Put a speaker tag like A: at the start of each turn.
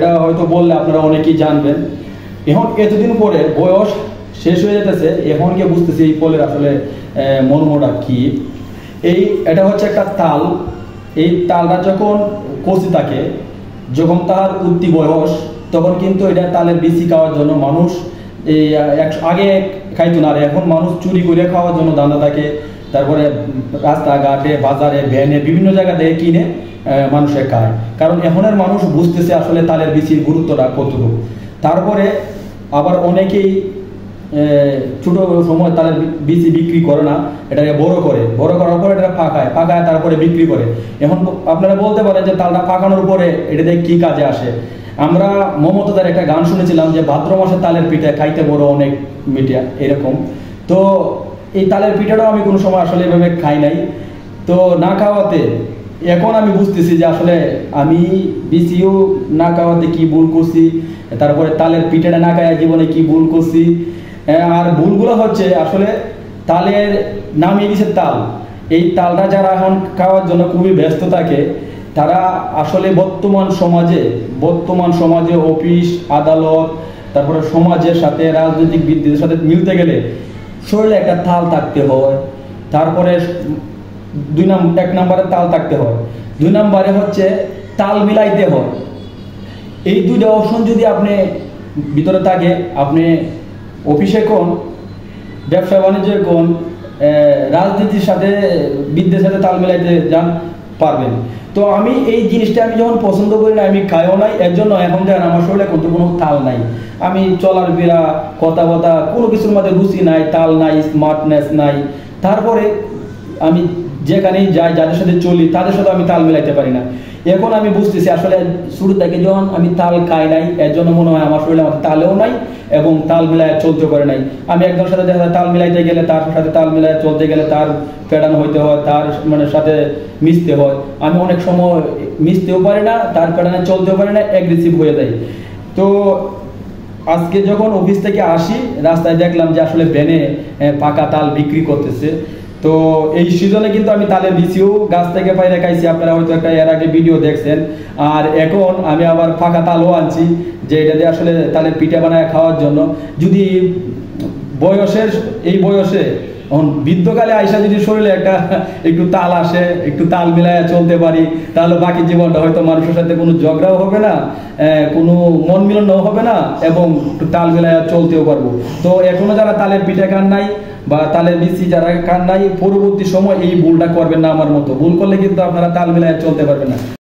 A: এটা হয়তো বললে আপনারা অনেকেই জানবেন। এখন এতদিন পরে বয়স শেষ হয়ে যেতেছে, এখন গিয়ে বুঝতেছি এই ফলের আসলে মর্মটা কি। এটা হচ্ছে একটা তাল। এই তালটা যখন কচি থাকে, যখন তার উঠতি বয়স, তখন কিন্তু এটা তালের বিচি খাওয়ার জন্য মানুষ এই আগে খাইতো না, আর এখন মানুষ চুরি করে খাওয়ার জন্য ধান্দা থাকে। তারপরে রাস্তাঘাটে, বাজারে, ভ্যানে, বিভিন্ন জায়গা থেকে কিনে মানুষে খায়, কারণ এখনের মানুষ বুঝতেছে আসলে তালের বিচির গুরুত্বটা কতটুকু। তারপরে আবার অনেকেই ছোট সময় তালের বিচি বিক্রি করে না, এটাকে বড় করার পরে এটা পাকায় তারপরে বিক্রি করে। এখন আপনারা বলতে পারেন যে তালটা পাকানোর পরে এটা দিয়ে কি কাজে আসে। আমরা মমতাদের একটা গান শুনেছিলাম যে ভাদ্র মাসে তালের পিঠা খাইতে বড় অনেক মিঠা, এরকম। তো এই তালের পিঠাটাও আমি কোনো সময় আসলে এভাবে খাই নাই। তো না খাওয়াতে এখন আমি বুঝতেছি যে আসলে আমি বিচিও না খাওয়াতে কি ভুল করছি, তারপরে তালের পিঠাটা না খাওয়া জীবনে কি ভুল করছি। আর ভুলগুলো হচ্ছে আসলে তালের নামিয়ে দিছে তাল। এই তালটা যারা এখন খাওয়ার জন্য খুবই ব্যস্ত থাকে, তারা আসলে বর্তমান সমাজে অফিস আদালত, তারপরে সমাজের সাথে, রাজনৈতিক বিদ্যুতের সাথে মিলতে গেলে শরীরে একটা তাল থাকতে হয়। তারপরে এক নম্বরে তাল থাকতে হয়, 2 নম্বরে হচ্ছে তাল মিলাইতে হয়। এই দুইটা অপশন যদি আপনি ভিতরে থাকে, আপনি অফিসে কোন, ব্যবসা বাণিজ্যে কোন, রাজনীতির সাথে, বিদ্যের সাথে তাল মিলাইতে যান, পারবেন। তো আমি এই জিনিসটা আমি যখন পছন্দ করি না, আমি খাইও নাই, এর জন্য এখন দেখেন আমার শরীরে কিন্তু কোনো তাল নাই। আমি চলার ফেরা, কথাবার্তা, কোনো কিছুর মধ্যে রুচি নাই, তাল নাই, স্মার্টনেস নাই। তারপরে আমি যেখানেই যাই, যাদের সাথে চলি, তাদের সাথে আমি তাল মিলাইতে পারি না। এখন আমি বুঝতেছি আসলে শুরু থেকে যখন আমি তাল খাই নাই, এর জন্য মনে হয় আমার শরীরে আমার তালেও নাই এবং তাল মিলায় চলতে পারে নাই। আমি একজনের সাথে দেখা যায় তাল মিলাইতে গেলে, তার সাথে তাল মিলায় চলতে গেলে তার প্যাটার্ন হইতে হয়, তার সাথে মিশতে হয়। আমি অনেক সময় মিশতেও পারি না, তার প্যাটার্নে চলতেও পারি না, অ্যাগ্রেসিভ হয়ে যায়। তো আজকে যখন অফিস থেকে আসি, রাস্তায় দেখলাম যে আসলে ভ্যানে পাকা তাল বিক্রি করতেছে। তো এই সিজনে কিন্তু আমি তালের বিচিও গাছ থেকে পাই খাইছি, আপনারা হয়তো একটা এর আগে ভিডিও দেখছেন। আর এখন আমি আবার পাকা তালও আনছি, যে এটা দিয়ে আসলে তালের পিঠা বানায় খাওয়ার জন্য। যদি এই বয়সে বৃদ্ধকালে আইসা যদি শরীরে একটু তাল আসে, একটু তাল মিলায় চলতে পারি, তাহলে বাকি জীবনটা হয়তো মানুষের সাথে কোনো ঝগড়াও হবে না, কোনো মন মিলনও হবে না, এবং একটু তাল মিলায় চলতেও পারবো। তো এখনো যারা তালের পিঠা খান নাই বা তালের বিচি যারা খান নাই, পরবর্তী সময় এই ভুলটা করবেন না। আমার মতো ভুল করলে কিন্তু আপনারা তাল মিলায় চলতে পারবেন না।